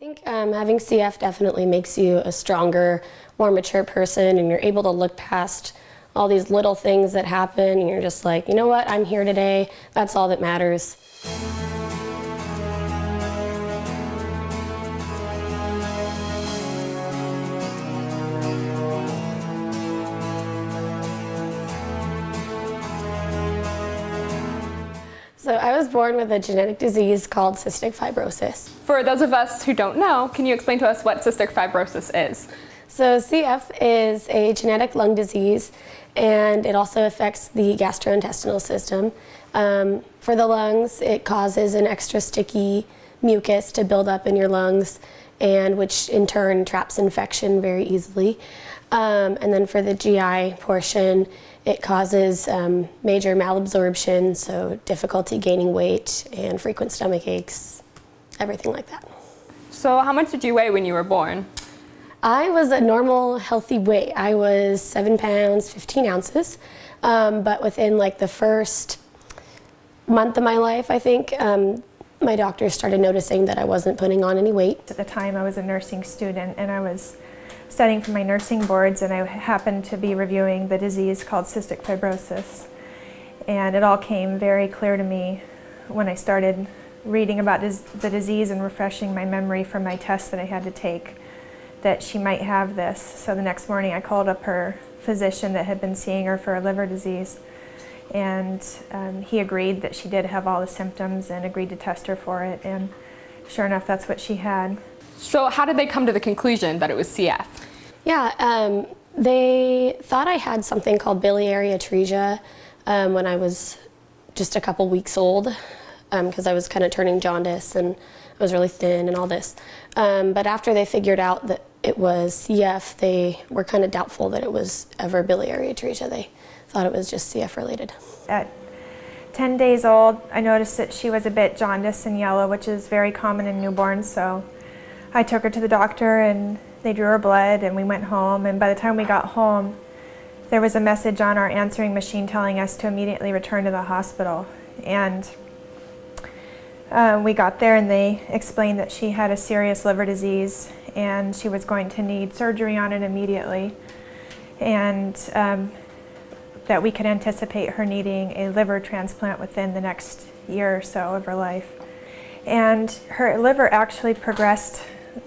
think having CF definitely makes you a stronger, more mature person, and you're able to look past all these little things that happen, and you're just like, you know what, I'm here today, that's all that matters. So I was born with a genetic disease called cystic fibrosis. For those of us who don't know, can you explain to us what cystic fibrosis is? So CF is a genetic lung disease, and it also affects the gastrointestinal system. For the lungs, it causes an extra sticky mucus to build up in your lungs, and which in turn traps infection very easily. And then for the GI portion, it causes major malabsorption, so difficulty gaining weight and frequent stomach aches, everything like that. So how much did you weigh when you were born? I was a normal, healthy weight. I was 7 pounds, 15 ounces. But within like the first month of my life, I think, my doctor started noticing that I wasn't putting on any weight. At the time, I was a nursing student, and I was studying for my nursing boards, and I happened to be reviewing the disease called cystic fibrosis. And it all came very clear to me when I started reading about the disease and refreshing my memory from my tests that I had to take, that she might have this. So the next morning I called up her physician that had been seeing her for a liver disease, and he agreed that she did have all the symptoms and agreed to test her for it, and sure enough, that's what she had. So how did they come to the conclusion that it was CF? Yeah, they thought I had something called biliary atresia when I was just a couple weeks old, because I was kind of turning jaundice and I was really thin and all this. But after they figured out that it was CF, they were kind of doubtful that it was ever biliary atresia. They thought it was just CF related. At 10 days old, I noticed that she was a bit jaundiced and yellow, which is very common in newborns, so I took her to the doctor and they drew her blood and we went home, and by the time we got home, there was a message on our answering machine telling us to immediately return to the hospital. And we got there and they explained that she had a serious liver disease and she was going to need surgery on it immediately, and that we could anticipate her needing a liver transplant within the next year or so of her life. And her liver actually progressed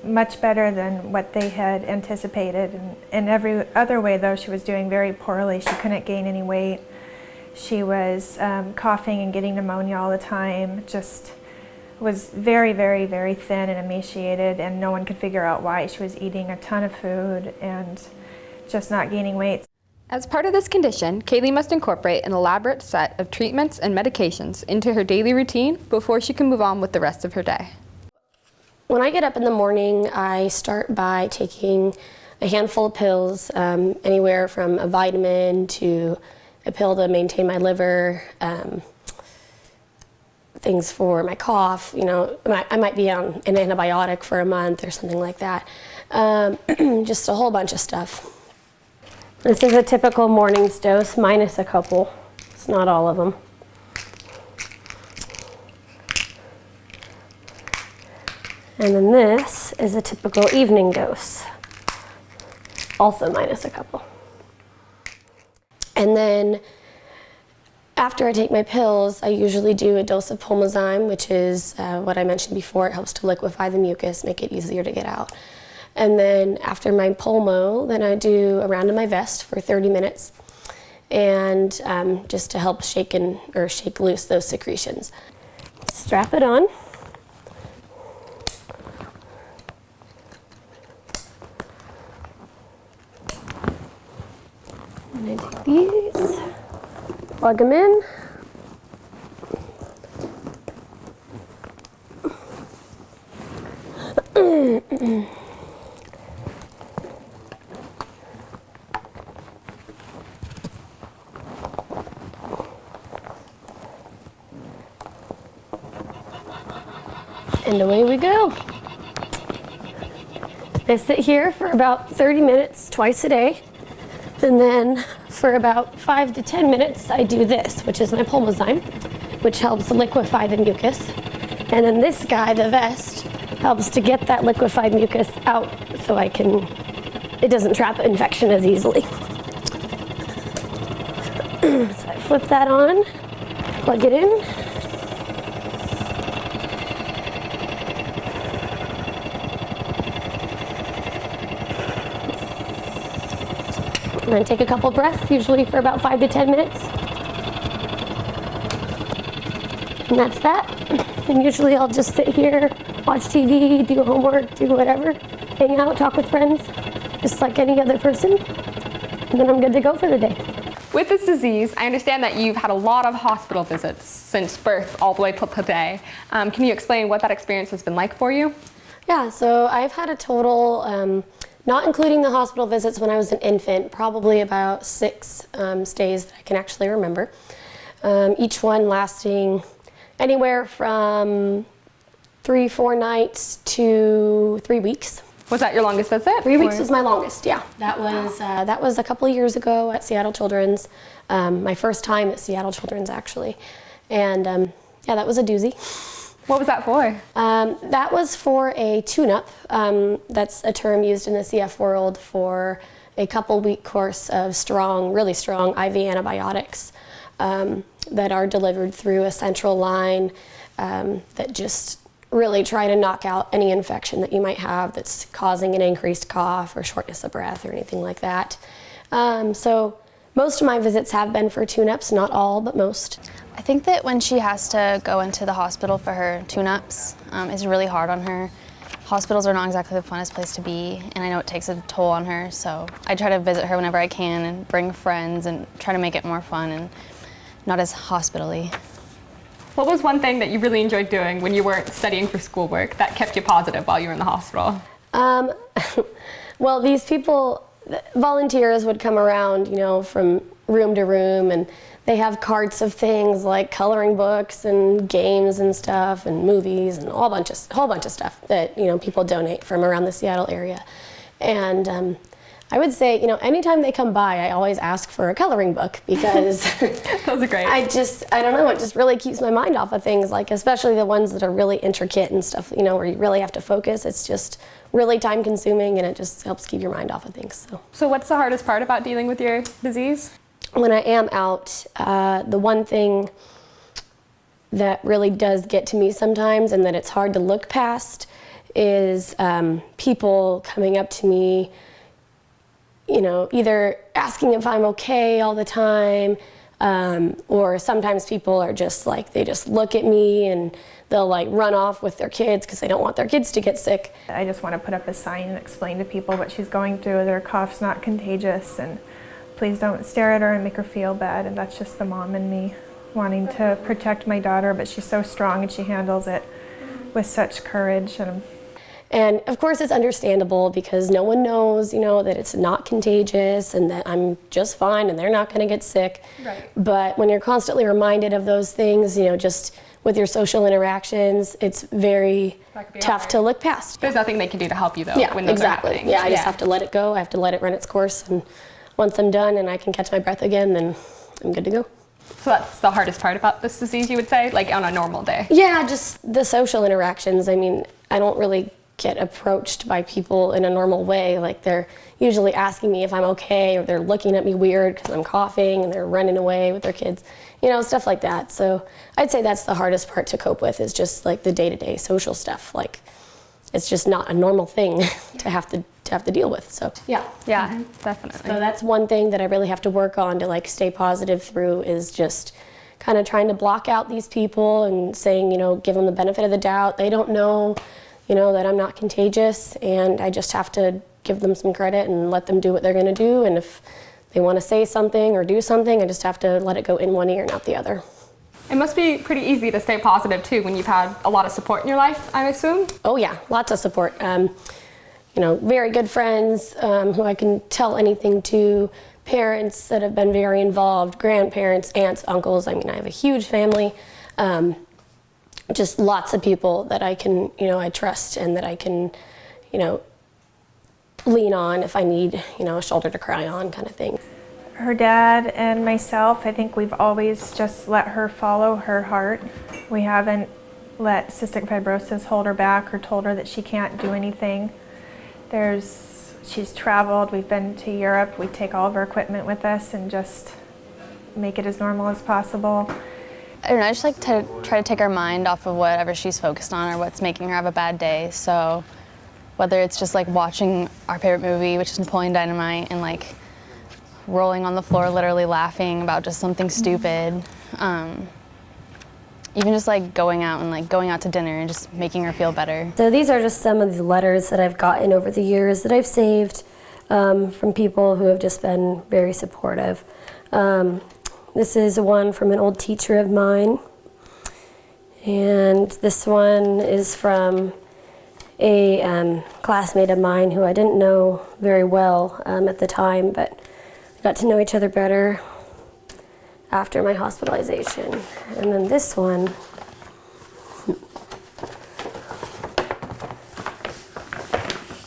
much better than what they had anticipated. And in every other way, though, she was doing very poorly. She couldn't gain any weight. She was coughing and getting pneumonia all the time, just was very, very, very thin and emaciated, and no one could figure out why. She was eating a ton of food and just not gaining weight. As part of this condition, Kaylee must incorporate an elaborate set of treatments and medications into her daily routine before she can move on with the rest of her day. When I get up in the morning, I start by taking a handful of pills, anywhere from a vitamin to a pill to maintain my liver, things for my cough. You know, I might be on an antibiotic for a month or something like that. Just a whole bunch of stuff. This is a typical morning's dose minus a couple. It's not all of them. And then this is a typical evening dose, also minus a couple. And then after I take my pills, I usually do a dose of Pulmozyme, which is what I mentioned before. It helps to liquefy the mucus, make it easier to get out. And then after my Pulmo, then I do a round of my vest for 30 minutes, and just to help shake loose those secretions. Strap it on. And I take these, plug them in. And away we go. I sit here for about 30 minutes twice a day. And then for about 5 to 10 minutes, I do this, which is my Pulmozyme, which helps liquefy the mucus. And then this guy, the vest, helps to get that liquefied mucus out so it doesn't trap infection as easily. So I flip that on, plug it in. And then take a couple breaths, usually for about 5 to 10 minutes. And that's that. And usually I'll just sit here, watch TV, do homework, do whatever, hang out, talk with friends, just like any other person. And then I'm good to go for the day. With this disease, I understand that you've had a lot of hospital visits since birth all the way till today. Can you explain what that experience has been like for you? Yeah, so I've had a total, not including the hospital visits when I was an infant, probably about 6 stays that I can actually remember. Each one lasting anywhere from 3-4 nights to 3 weeks. Was that your longest visit? 3 weeks was my longest, yeah. That was a couple of years ago at Seattle Children's. My first time at Seattle Children's, actually. And yeah, that was a doozy. What was that for? That was for a tune-up. That's a term used in the CF world for a couple-week course of really strong IV antibiotics that are delivered through a central line that just really try to knock out any infection that you might have that's causing an increased cough or shortness of breath or anything like that. So most of my visits have been for tune-ups, not all, but most. I think that when she has to go into the hospital for her tune-ups, it's really hard on her. Hospitals are not exactly the funnest place to be, and I know it takes a toll on her, so I try to visit her whenever I can and bring friends and try to make it more fun and not as hospital-y. What was one thing that you really enjoyed doing when you weren't studying for schoolwork that kept you positive while you were in the hospital? Well, these people, volunteers would come around, from room to room, and they have carts of things like coloring books and games and stuff and movies and a whole bunch of stuff that, people donate from around the Seattle area. And I would say, anytime they come by, I always ask for a coloring book because Those are great. I don't know, it just really keeps my mind off of things, like especially the ones that are really intricate and stuff, where you really have to focus. It's just really time consuming and it just helps keep your mind off of things. So what's the hardest part about dealing with your disease? When I am out, the one thing that really does get to me sometimes and that it's hard to look past is people coming up to me, either asking if I'm okay all the time, or sometimes people are just like, they just look at me and they'll like run off with their kids because they don't want their kids to get sick. I just want to put up a sign and explain to people what she's going through. Their cough's not contagious, and please don't stare at her and make her feel bad. And that's just the mom in me wanting to protect my daughter, but she's so strong and she handles it with such courage. And of course it's understandable because no one knows, that it's not contagious and that I'm just fine and they're not going to get sick. Right. But when you're constantly reminded of those things, just with your social interactions, it's very tough to look past. There's nothing they can do to help you though. Yeah, when those exactly. Are happening. Yeah, I just have to let it go. I have to let it run its course. And once I'm done and I can catch my breath again, then I'm good to go. So that's the hardest part about this disease, you would say, like on a normal day? Yeah, just the social interactions. I mean, I don't really get approached by people in a normal way. Like they're usually asking me if I'm okay, or they're looking at me weird because I'm coughing and they're running away with their kids, stuff like that. So I'd say that's the hardest part to cope with, is just like the day-to-day social stuff. Like it's just not a normal thing to have to deal with. So yeah. Yeah, definitely. So that's one thing that I really have to work on to like stay positive through, is just kind of trying to block out these people and saying, give them the benefit of the doubt. They don't know, that I'm not contagious, and I just have to give them some credit and let them do what they're going to do. And if they want to say something or do something, I just have to let it go in one ear and out the other. It must be pretty easy to stay positive too when you've had a lot of support in your life, I assume? Oh yeah, lots of support. Very good friends who I can tell anything to, parents that have been very involved, grandparents, aunts, uncles. I mean, I have a huge family. Just lots of people that I can, I trust and that I can, lean on if I need, a shoulder to cry on kind of thing. Her dad and myself, I think we've always just let her follow her heart. We haven't let cystic fibrosis hold her back or told her that she can't do anything. She's traveled, we've been to Europe, we take all of our equipment with us and just make it as normal as possible. I don't know, I just like to try to take her mind off of whatever she's focused on or what's making her have a bad day. So whether it's just like watching our favorite movie, which is Napoleon Dynamite, and like rolling on the floor literally laughing about just something stupid. Even just like going out to dinner and just making her feel better. So these are just some of the letters that I've gotten over the years that I've saved from people who have just been very supportive. This is one from an old teacher of mine, and this one is from a classmate of mine who I didn't know very well at the time, but we got to know each other better after my hospitalization. And then this one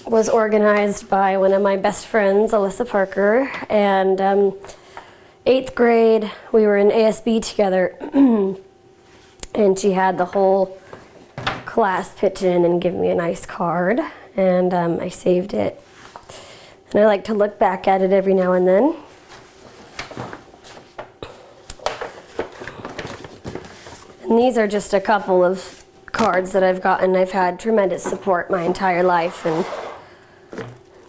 was organized by one of my best friends, Alyssa Parker, and 8th grade, we were in ASB together, and she had the whole class pitch in and give me a nice card, and I saved it. And I like to look back at it every now and then. And these are just a couple of cards that I've gotten. I've had tremendous support my entire life, and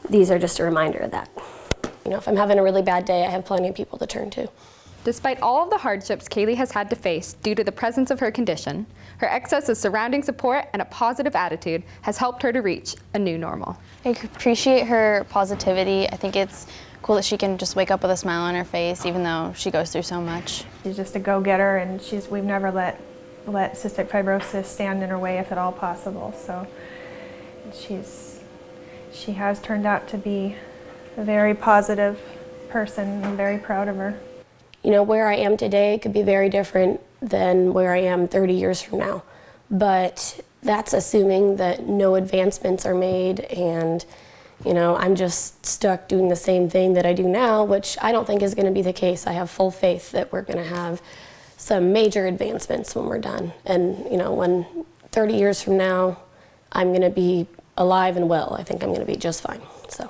these are just a reminder of that. You know, if I'm having a really bad day, I have plenty of people to turn to. Despite all of the hardships Kaylee has had to face due to the presence of her condition, her excess of surrounding support and a positive attitude has helped her to reach a new normal. I appreciate her positivity. I think it's cool that she can just wake up with a smile on her face even though she goes through so much. She's just a go-getter, and we've never let cystic fibrosis stand in her way if at all possible. So she has turned out to be a very positive person. I'm very proud of her. You know, where I am today could be very different than where I am 30 years from now. But that's assuming that no advancements are made and, you know, I'm just stuck doing the same thing that I do now, which I don't think is going to be the case. I have full faith that we're going to have some major advancements when we're done. And, you know, when 30 years from now, I'm going to be alive and well, I think I'm going to be just fine. So.